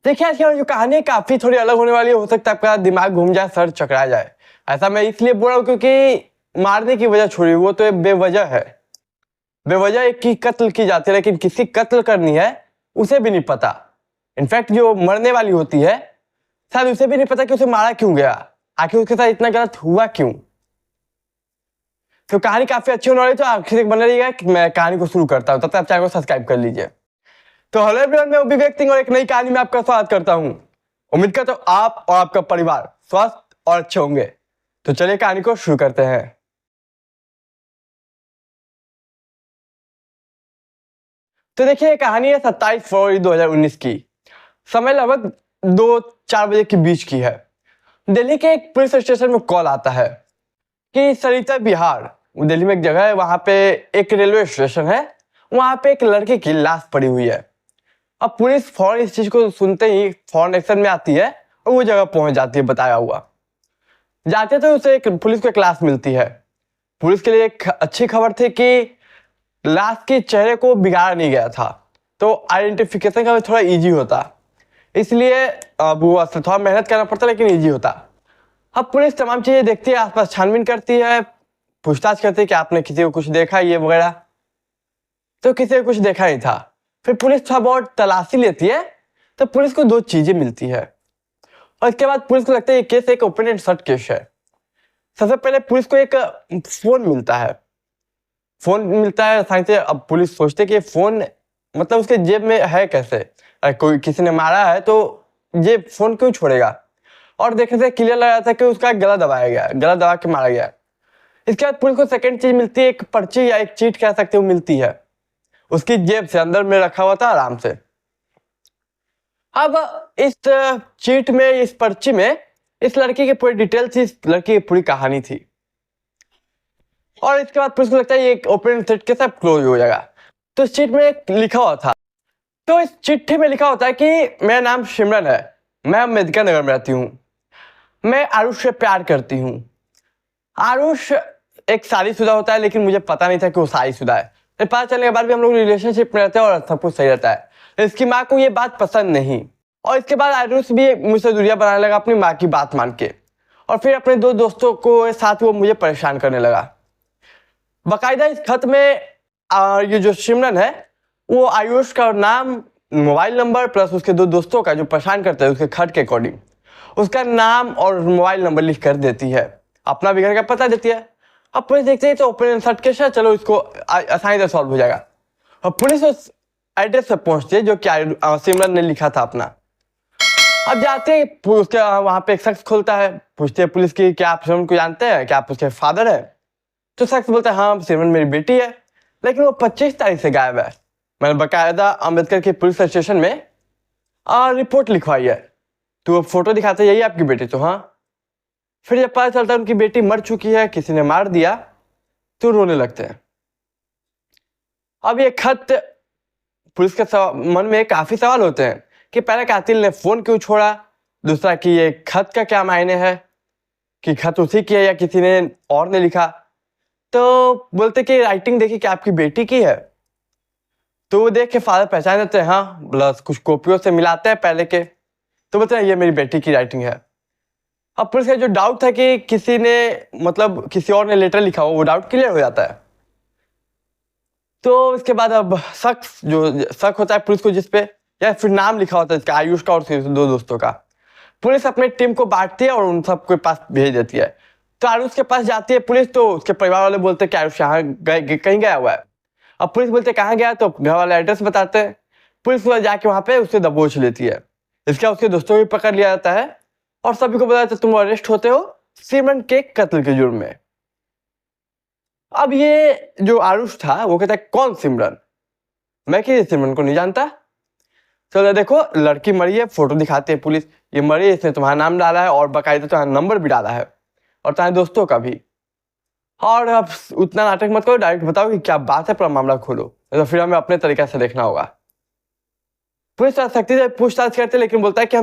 देखिए, आज की जो कहानी है काफ़ी थोड़ी अलग होने वाली है। हो सकता है आपका दिमाग घूम जाए, सर चकरा जाए। ऐसा मैं इसलिए बोल रहा हूँ क्योंकि मारने की वजह छोड़ी, वो तो एक बेवजह है। बेवजह एक की कत्ल की जाती है, लेकिन किसी कत्ल करनी है उसे भी नहीं पता। इनफैक्ट जो मरने वाली होती है, शायद उसे भी नहीं पता कि उसे मारा क्यों गया, आखिर उसके साथ इतना गलत हुआ क्यों। तो कहानी काफ़ी अच्छी होने वाली है, तो आखिर तक बने रहिएगा कि मैं कहानी को शुरू करता हूँ। तब तक आप चैनल को सब्सक्राइब कर लीजिए। तो हेलो एवरीवन, मैं अभिव्यक्त सिंह और एक नई कहानी में आपका स्वागत करता हूं। उम्मीद करता हूं आप और आपका परिवार स्वस्थ और अच्छे होंगे। तो चलिए कहानी को शुरू करते हैं। तो देखिए, कहानी है 27 फरवरी 2019 की। समय लगभग 2-4 बजे के बीच की है। दिल्ली के एक पुलिस स्टेशन में कॉल आता है कि सरिता बिहार, दिल्ली में एक जगह है, वहां पे एक रेलवे स्टेशन है, वहां पे एक लड़के की लाश पड़ी हुई है। अब पुलिस फौरन इस चीज को सुनते ही फौरन एक्शन में आती है और वो जगह पहुंच जाती है बताया हुआ। जाते तो उसे एक पुलिस को एक लाश मिलती है। पुलिस के लिए एक अच्छी खबर थी कि लाश के चेहरे को बिगाड़ा नहीं गया था, तो आइडेंटिफिकेशन का थोड़ा इजी होता। इसलिए अब वो थोड़ा मेहनत करना पड़ता, लेकिन इजी होता। अब पुलिस तमाम चीजें देखती है, आसपास छानबीन करती है, पूछताछ करती है कि आपने किसी को कुछ देखा ये वगैरह। तो किसी को कुछ देखा नहीं था। फिर पुलिस थोड़ा बहुत तलाशी लेती है, तो पुलिस को 2 चीजें मिलती है और इसके बाद पुलिस को लगता है ये केस एक ओपन एंड शट केस है। सबसे पहले पुलिस को एक फोन मिलता है। फोन मिलता है आसानी से। अब पुलिस सोचते कि फोन मतलब उसके जेब में है कैसे, अगर कोई किसी ने मारा है तो ये फोन क्यों छोड़ेगा। और देखने से क्लियर लग रहा था कि उसका गला दबाया गया, गला दबा के मारा गया। इसके बाद पुलिस को सेकंड चीज मिलती है, एक पर्ची या एक चीट कह सकते हो मिलती है। उसकी जेब से अंदर में रखा हुआ था आराम से। अब इस चीट में, इस पर्ची में इस लड़की की पूरी डिटेल थी, इस लड़की की पूरी कहानी थी। और इसके बाद पुलिस को लगता है ये ओपन सेट के साथ क्लोज हो जाएगा। तो इस चिट में लिखा हुआ था, तो इस चिट्ठी में लिखा होता है कि मेरा नाम सिमरन है, मैं अम्बेडकर नगर में रहती हूँ, मैं आरुष से प्यार करती हूँ। आरुष एक शादीशुदा होता है, लेकिन मुझे पता नहीं था कि वो शादीशुदा है। फिर पता चलने के बाद भी हम लोग रिलेशनशिप में रहते हैं और सब कुछ सही रहता है। इसकी माँ को ये बात पसंद नहीं, और इसके बाद आरुष भी मुझसे दूरियां बनाने लगा अपनी माँ की बात मान के। और फिर अपने 2 दोस्तों को साथ वो मुझे परेशान करने लगा। बाकायदा इस खत में ये जो सिमरन है, वो आयुष का नाम, मोबाइल नंबर प्लस उसके 2 दोस्तों का जो परेशान करते हैं उसके खत के अकॉर्डिंग, उसका नाम और मोबाइल नंबर लिख कर देती है, अपना भी घर का पता देती है। अब पुलिस देखते है तो ओपन सर्च केस है, चलो इसको आसानी से सॉल्व हो जाएगा। और पुलिस उस एड्रेस पे पहुंचती है जो कि सिमरन ने लिखा था अपना। अब जाते ही उसके वहां पे एक शख्स खुलता है, पूछते हैं पुलिस की क्या आप सिमरन को जानते हैं, क्या आप उसके फादर है। तो शख्स बोलता है हाँ सिमरन मेरी बेटी है, लेकिन वो 25 तारीख से गायब है। मैंने बाकायदा अम्बेडकर के पुलिस स्टेशन में रिपोर्ट लिखवाई है। तो वो फोटो दिखाते यही आपकी बेटी, तो हाँ। फिर जब पता चलता है उनकी बेटी मर चुकी है, किसी ने मार दिया, तो रोने लगते हैं। अब ये खत, पुलिस के मन में काफी सवाल होते हैं कि पहले कातिल ने फोन क्यों छोड़ा, दूसरा कि ये खत का क्या मायने है, कि खत उसी की है या किसी ने और ने लिखा। तो बोलते कि राइटिंग देखी कि आपकी बेटी की है। तो वो देख के फादर पहचान देते हैं, हाँ प्लस कुछ कॉपियों से मिलाते हैं पहले के, तो बोलते हैं ये मेरी बेटी की राइटिंग है। अब पुलिस का जो डाउट था कि किसी ने मतलब किसी और ने लेटर लिखा हो, वो डाउट क्लियर हो जाता है। तो इसके बाद अब शख्स जो शक होता है पुलिस को जिस पे, या फिर नाम लिखा होता है इसका आयुष का और उसके 2 दोस्तों का, पुलिस अपने टीम को बांटती है और उन सबके पास भेज देती है। तो आयुष के पास जाती है पुलिस, तो उसके परिवार वाले बोलते हैं कि आयुष यहाँ कहीं गया हुआ है। अब पुलिस बोलते कहाँ गया, तो घर वाले एड्रेस बताते हैं। पुलिस जाके वहां पे उसे दबोच लेती है। इसके बाद उसके दोस्तों को भी पकड़ लिया जाता है और सभी को बताया तुम अरेस्ट होते हो सिमरन के कत्ल के जुर्म में। अब ये जो आरुष था वो कहता है कौन सिमरन, मैं किसी सिमरन को नहीं जानता। चलो देखो लड़की मरी है, फोटो दिखाते हैं पुलिस, ये मरी है, इसने तुम्हारा नाम डाला है और बाकायदा तुम्हारा नंबर भी डाला है और तुम्हारे दोस्तों का भी। और अब उतना नाटक मत करो, डायरेक्ट बताओ कि क्या बात है, पूरा मामला खोलो, तो फिर हमें अपने तरीके से देखना होगा। पुलिस सख्ती से पूछताछ करते लेकिन बोलता है कि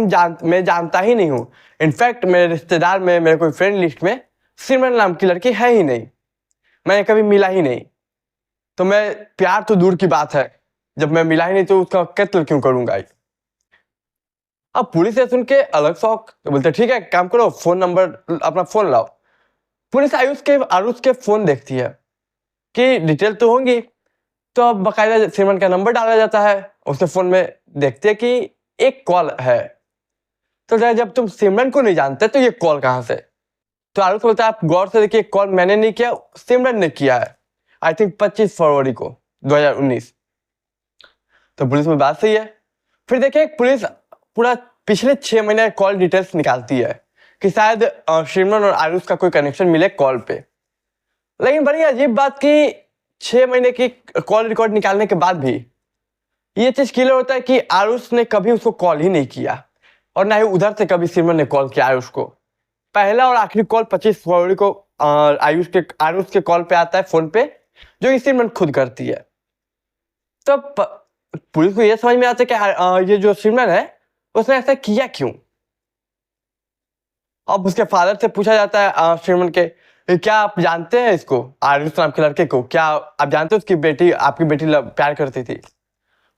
मैं जानता ही नहीं हूँ। इनफैक्ट मेरे रिश्तेदार में, मेरे कोई फ्रेंड लिस्ट में सिमरन नाम की लड़की है ही नहीं, मैंने कभी मिला ही नहीं। तो मैं प्यार तो दूर की बात है, जब मैं मिला ही नहीं तो उसका कत्ल क्यों करूंगा। अब पुलिस ये सुन के अलग शौक, तो बोलते ठीक है काम करो, फोन नंबर अपना फोन लाओ। पुलिस आरुष के फोन देखती है कि डिटेल तो होंगी, तो अब बकायदा सिमरन का नंबर डाला जाता है। उसके फोन में देखते हैं कि एक कॉल है। तो जब तुम सिमरन को नहीं जानते तो ये कॉल कहाँ से? तो आरुष बोलता है आप गौर से देखिए, कॉल मैंने नहीं किया, सिमरन ने किया है, आई थिंक 25 फरवरी को 2019। तो पुलिस में बात सही है। फिर देखिए पुलिस पूरा पिछले 6 महीने कॉल डिटेल्स निकालती है कि शायद सिमरन और आरुष का कोई कनेक्शन मिले कॉल पे। लेकिन बड़ी अजीब बात कि 6 महीने की कॉल रिकॉर्ड निकालने के बाद भी ये चीज क्लियर होता है कि आरुष ने कभी उसको कॉल ही नहीं किया, और ना ही उधर से कभी सिमरन ने कॉल किया आरुष को। पहला और आखिरी कॉल 25 फरवरी को आरुष के कॉल पे आता है फोन पे, जो कि सिमरन खुद करती है। तो पुलिस को यह समझ में आता है कि ये जो सिमरन है उसने ऐसा किया क्यों। अब उसके फादर से पूछा जाता है सिमरन के, क्या आप जानते हैं इसको, आरुष नाम के लड़के को, क्या आप जानते हो उसकी बेटी, आपकी बेटी प्यार करती थी?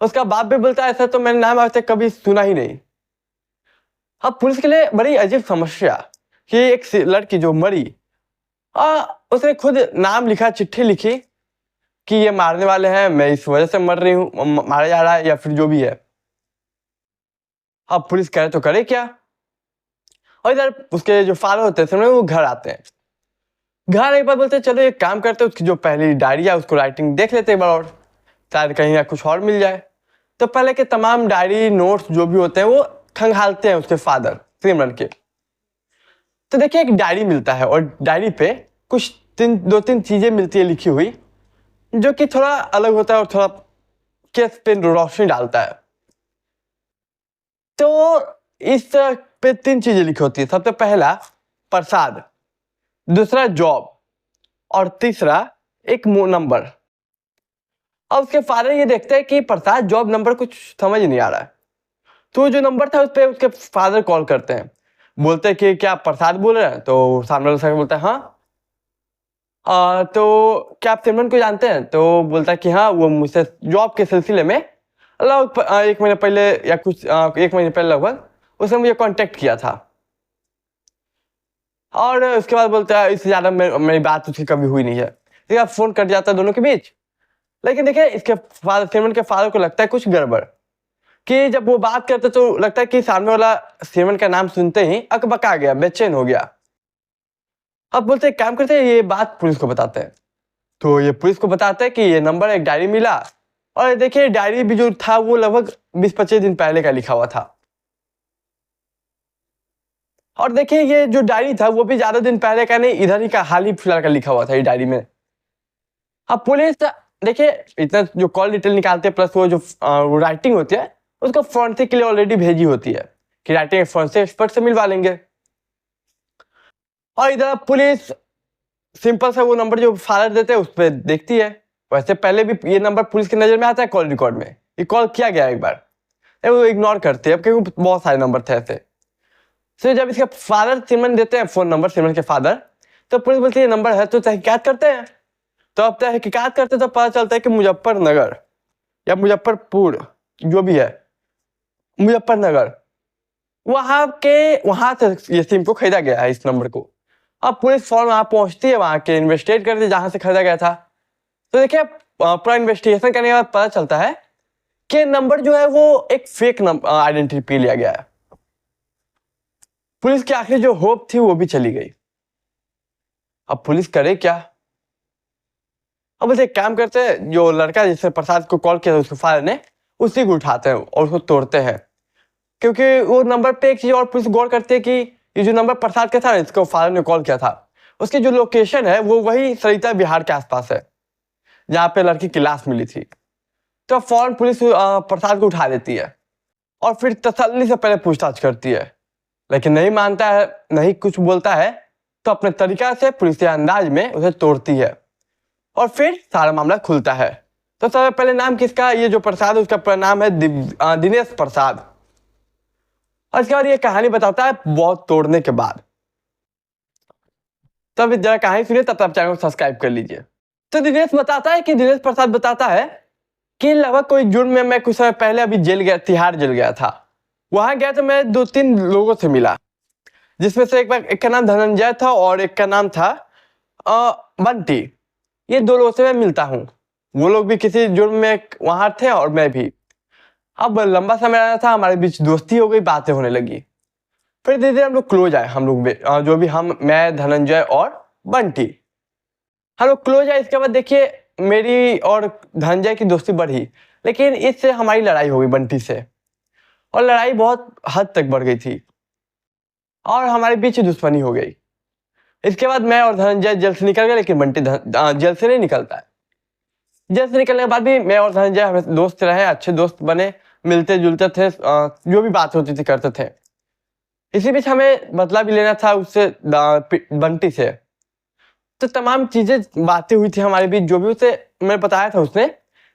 उसका बाप भी बोलता है ऐसा तो मैंने नाम आज तक कभी सुना ही नहीं। अब पुलिस के लिए बड़ी अजीब समस्या कि एक लड़की जो मरी, उसने खुद नाम लिखा, चिट्ठी लिखी कि ये मारने वाले हैं, मैं इस वजह से मर रही हूं, मारा जा रहा है, या फिर जो भी है। अब पुलिस करे तो करे क्या। और इधर उसके जो फादर होते हैं वो घर आते हैं। घर एक बार बोलते हैं चलो एक काम करते हैं, उसकी जो पहली डायरी है उसको राइटिंग देख लेते एक बार, और शायद कहीं या कुछ और मिल जाए। तो पहले के तमाम डायरी नोट्स जो भी होते हैं वो खंगालते हैं उसके फादर सिमरन के। तो देखिए एक डायरी मिलता है, और डायरी पे कुछ 2-3 चीजें मिलती है लिखी हुई, जो कि थोड़ा अलग होता है और थोड़ा केस पे रोशनी डालता है। तो इस पे 3 चीजें लिखी होती है। सबसे पहला प्रसाद, दूसरा जॉब, और तीसरा एक नंबर। अब उसके फादर ये देखते हैं कि प्रसाद जॉब नंबर कुछ समझ नहीं आ रहा है। तो जो नंबर था उस पर उसके फादर कॉल करते हैं, बोलते हैं कि क्या प्रसाद बोल रहे हैं? तो सामने वाला बोलता है हाँ। तो क्या आप सिमरन को जानते हैं? तो बोलता है कि हाँ, वो मुझसे जॉब के सिलसिले में लगभग 1 महीने पहले या कुछ 1 महीने पहले लगभग उसने मुझे कांटेक्ट किया था। और उसके बाद बोलता है इससे ज्यादा मेरी बात उसकी कभी हुई नहीं है। ठीक है, फोन कट जाता है दोनों के बीच। लेकिन देखिए इसके फादर, सिमरन के फादर को लगता है कुछ गड़बड़, कि जब वो बात करते तो लगता है कि सामने वाला सिमरन का नाम सुनते ही अकबका गया, बेचैन हो गया। अब बोलते काम करते हैं, ये बात पुलिस को बताते हैं। तो ये पुलिस को बताते हैं कि ये नंबर एक डायरी मिला, और देखिए डायरी भी जो था वो लगभग 20-25 दिन पहले का लिखा हुआ था। और देखिए ये जो डायरी था वो भी ज्यादा दिन पहले का नहीं, इधर ही का हाल ही फिलहाल का लिखा हुआ था ये डायरी में। अब पुलिस देखिए इतना जो कॉल डिटेल निकालते हैं, प्लस वो जो राइटिंग होती है उसको फोरेंसिक के लिए ऑलरेडी भेजी होती है कि राइटिंग फोरेंसिक एक्सपर्ट से मिलवा लेंगे। और इधर पुलिस सिंपल सा वो नंबर जो फादर देते हैं उस पर देखती है। वैसे पहले भी ये नंबर पुलिस की नजर में आता है कॉल रिकॉर्ड में, ये कॉल किया गया एक बार, वो इग्नोर करते हैं क्योंकि बहुत सारे नंबर थे ऐसे। तो जब इसके फादर सिमरन देते हैं फोन नंबर, सिमरन के फादर, तो पुलिस बोलती है नंबर है, तो तहकीकात करते हैं। तो अब तहकीकात करते तो पता चलता है कि मुजफ्फरनगर या मुजफ्फरपुर जो भी है, मुजफ्फरनगर, वहां से ये सिम को खरीदा गया है इस नंबर को। अब पुलिस फौरन वहां पहुंचती है, वहां के इन्वेस्टिगेट करती है जहां से खरीदा गया था। तो देखिए पूरा इन्वेस्टिगेशन करने के बाद पता चलता है कि नंबर जो है वो एक फेक नंबर आइडेंटिटी पे लिया गया है। पुलिस की आखिरी जो होप थी वो भी चली गई। अब पुलिस करे क्या? अब बस एक काम करते हैं, जो लड़का जिसने प्रसाद को कॉल किया था उसके फादर ने, उसी को उठाते हैं और उसको तोड़ते हैं। क्योंकि वो नंबर पे एक चीज और पुलिस गौर करती है कि ये जो नंबर प्रसाद का था, इसको फादर ने कॉल किया था, उसकी जो लोकेशन है वो वही सरिता बिहार के आसपास है जहाँ पे लड़की की लाश मिली थी। तो फौरन पुलिस प्रसाद को उठा लेती है और फिर तसल्ली से पहले पूछताछ करती है, लेकिन नहीं मानता है, नहीं कुछ बोलता है। तो अपने तरीका से पुलिस के अंदाज में उसे तोड़ती है और फिर सारा मामला खुलता है। तो सबसे पहले नाम किसका, ये जो प्रसाद है उसका नाम है दिनेश प्रसाद। और इसके बाद ये कहानी बताता है बहुत तोड़ने के बाद। तब जरा कहानी सुनिए, तब तक चैनल को सब्सक्राइब कर लीजिए। तो दिनेश प्रसाद बताता है कि लगभग कोई जुर्म में मैं कुछ समय पहले अभी जेल गया, तिहाड़ जेल गया था। वहां गया तो मैं 2-3 लोगों से मिला, जिसमें से एक का नाम धनंजय था और एक का नाम था बंटी। ये 2 लोगों से मैं मिलता हूँ। वो लोग भी किसी जुर्म में वहां थे और मैं भी। अब लंबा समय रहा था, हमारे बीच दोस्ती हो गई, बातें होने लगी। फिर धीरे धीरे हम लोग क्लोज आए, हम लोग जो भी मैं, धनंजय और बंटी, हम लोग क्लोज आए। इसके बाद देखिए मेरी और धनंजय की दोस्ती बढ़ी, लेकिन इससे हमारी लड़ाई हो गई बंटी से, और लड़ाई बहुत हद तक बढ़ गई थी और हमारे बीच दुश्मनी हो गई। इसके बाद मैं और धनंजय जेल से निकल गए, लेकिन बंटी जेल से नहीं निकलता है। जेल से निकलने के बाद भी मैं और धनंजय हमें दोस्त रहे, अच्छे दोस्त बने, मिलते जुलते थे, जो भी बात होती थी करते थे। इसी बीच हमें बदला भी लेना था उससे, बंटी से। तो तमाम चीजें बातें हुई थी हमारे बीच, जो भी उसे मैं बताया था उसने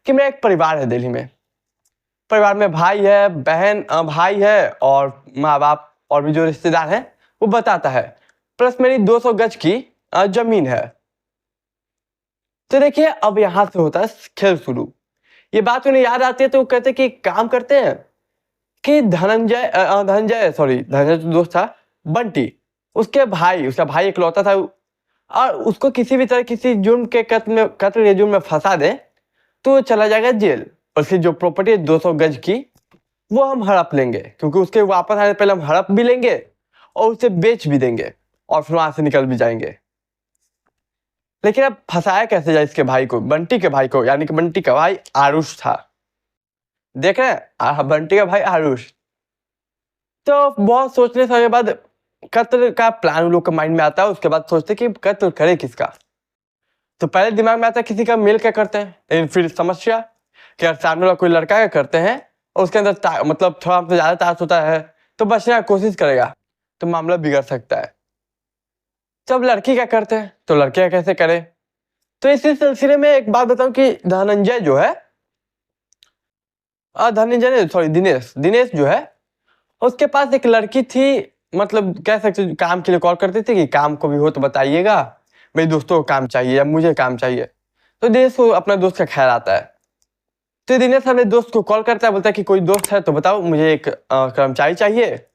कि मेरा एक परिवार है दिल्ली में। परिवार में भाई है, बहन, भाई है और माँ बाप और भी जो रिश्तेदार हैं वो बताता है। प्लस मेरी 200 गज की जमीन है। तो देखिए अब यहाँ से होता है खेल शुरू। ये बात उन्हें याद आती है तो वो कहते कि काम करते हैं कि धनंजय जो दोस्त था, बंटी, उसका भाई इकलौता था, और उसको किसी भी तरह किसी जुर्म के कत्ल या जुर्म में फंसा दे तो वो चला जाएगा जेल। उसकी जो प्रॉपर्टी है 200 गज की, वो हम हड़प लेंगे, क्योंकि उसके वापस आने से पहले हम हड़प भी लेंगे और उसे बेच भी देंगे और फिर वहां से निकल भी जाएंगे। लेकिन अब फंसाया कैसे जाए इसके भाई को, बंटी के भाई को, यानी कि बंटी का भाई आरुष था। देख रहे हैं, बंटी का भाई आरुष। तो बहुत सोचने के बाद कत्ल का प्लान लोग के माइंड में आता है। उसके बाद सोचते कि कत्ल करे किसका। तो पहले दिमाग में आता है किसी का मिल के करते हैं, लेकिन फिर समस्या कि अगर सामने वाला कोई लड़का का करते हैं और उसके अंदर मतलब थोड़ा हमसे ज्यादा ताकत होता है तो बचने की कोशिश करेगा, तो मामला बिगड़ सकता है। जब लड़की का करते हैं तो लड़के का कैसे करे। तो इसी सिलसिले में एक बात बताऊं कि धनंजय जो है, दिनेश जो है, उसके पास एक लड़की थी, मतलब कह सकते काम के लिए कॉल करती थी कि काम को भी हो तो बताइएगा, मेरे दोस्तों को काम चाहिए या मुझे काम चाहिए। तो दिनेश को अपना दोस्त का ख्याल आता है। तो दिनेश अपने दोस्त को कॉल करता है, बोलता है कि कोई दोस्त है तो बताओ, मुझे एक कर्मचारी चाहिए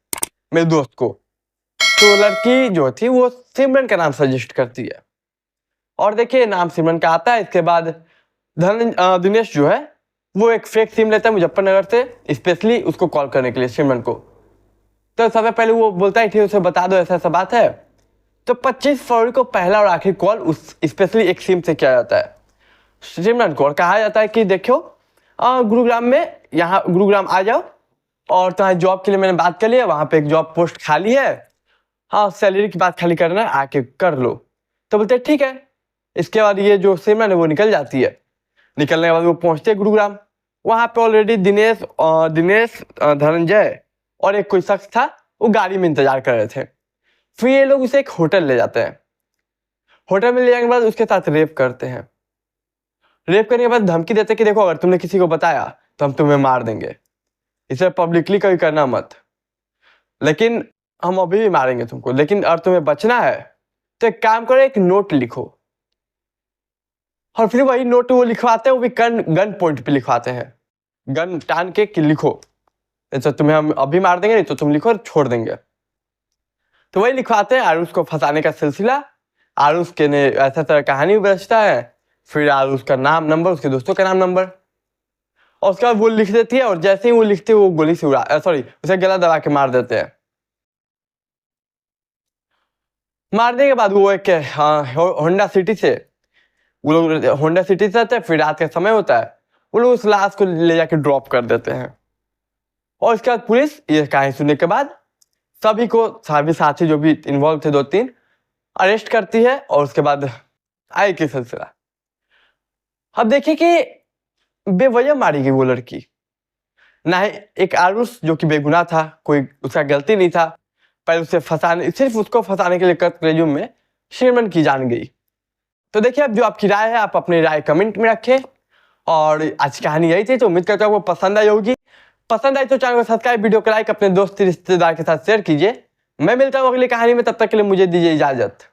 मेरे दोस्त को। तो लड़की जो थी वो सिमरन का नाम सजेस्ट करती है, और देखिए नाम सिमरन का आता है। इसके बाद दिनेश जो है वो एक फेक सिम लेता है मुजफ्फरनगर से, स्पेशली उसको कॉल करने के लिए, सिमरन को। तो सबसे पहले वो बोलता है ठीक, उसे बता दो ऐसा ऐसा बात है। तो 25 फरवरी को पहला और आखिरी कॉल उस स्पेशली एक सिम से किया जाता है सिमरन को, और कहा जाता है कि देखो गुरुग्राम में, यहाँ गुरुग्राम आ जाओ, और तुम्हारे जॉब के लिए मैंने बात कर लिया, वहां पे एक जॉब पोस्ट खाली है, हाँ सैलरी की बात खाली करना है, आके कर लो। तो बोलते ठीक है। इसके बाद ये जो सिमरन है वो निकल जाती है। निकलने के बाद वो पहुंचते हैं गुरुग्राम। वहां पे ऑलरेडी दिनेश, धनंजय और एक कोई शख्स था, वो गाड़ी में इंतजार कर रहे थे। फिर ये लोग उसे एक होटल ले जाते हैं। होटल में ले जाने के बाद उसके साथ रेप करते हैं। रेप करने के बाद धमकी देते कि देखो अगर तुमने किसी को बताया तो हम तुम्हें मार देंगे, इसे पब्लिकली कभी करना मत, लेकिन हम अभी भी मारेंगे तुमको, लेकिन अगर तुम्हें बचना है तो एक काम करो, एक नोट लिखो। और फिर वही नोट वो लिखवाते हैं, वो भी गन पॉइंट पे लिखवाते हैं, गन टान के कि लिखो, तो तुम्हें हम अभी मार देंगे, नहीं तो तुम लिखो छोड़ देंगे। तो वही लिखवाते हैं। आरुष को फंसाने का सिलसिला, आरुष के ने ऐसा तरह कहानी बचता है। फिर आरुष का नाम नंबर, उसके दोस्तों का नाम नंबर, और उसके बाद वो लिख देती है, और जैसे ही वो लिखते वो गोली से उसे गला दबा के मार देते हैं। मारने के बाद वो एक होंडा सिटी से, वो लोग होंडा सिटी से आते हैं। फिर रात का समय होता है, वो लोग उस लाश को ले जाके ड्रॉप कर देते हैं। और इसके बाद पुलिस ये कहानी सुनने के बाद सभी साथी जो भी इन्वॉल्व थे 2-3 अरेस्ट करती है, और उसके बाद आए की सिलसिला। अब देखिए कि बेवजह मारी गई वो लड़की, ना ही एक आरुष जो कि बेगुनाह था, कोई उसका गलती नहीं था, पर उसे फंसाने, सिर्फ उसको फंसाने के लिए कत्ल में सिमरन की जान गई। तो देखिए अब जो आपकी राय है, आप अपनी राय कमेंट में रखें। और आज की कहानी यही थी, तो उम्मीद करता हूँ आपको पसंद आई होगी। पसंद आई तो चैनल को सब्सक्राइब, वीडियो को लाइक, अपने दोस्त रिश्तेदार के साथ शेयर कीजिए। मैं मिलता हूँ अगली कहानी में, तब तक के लिए मुझे दीजिए इजाजत।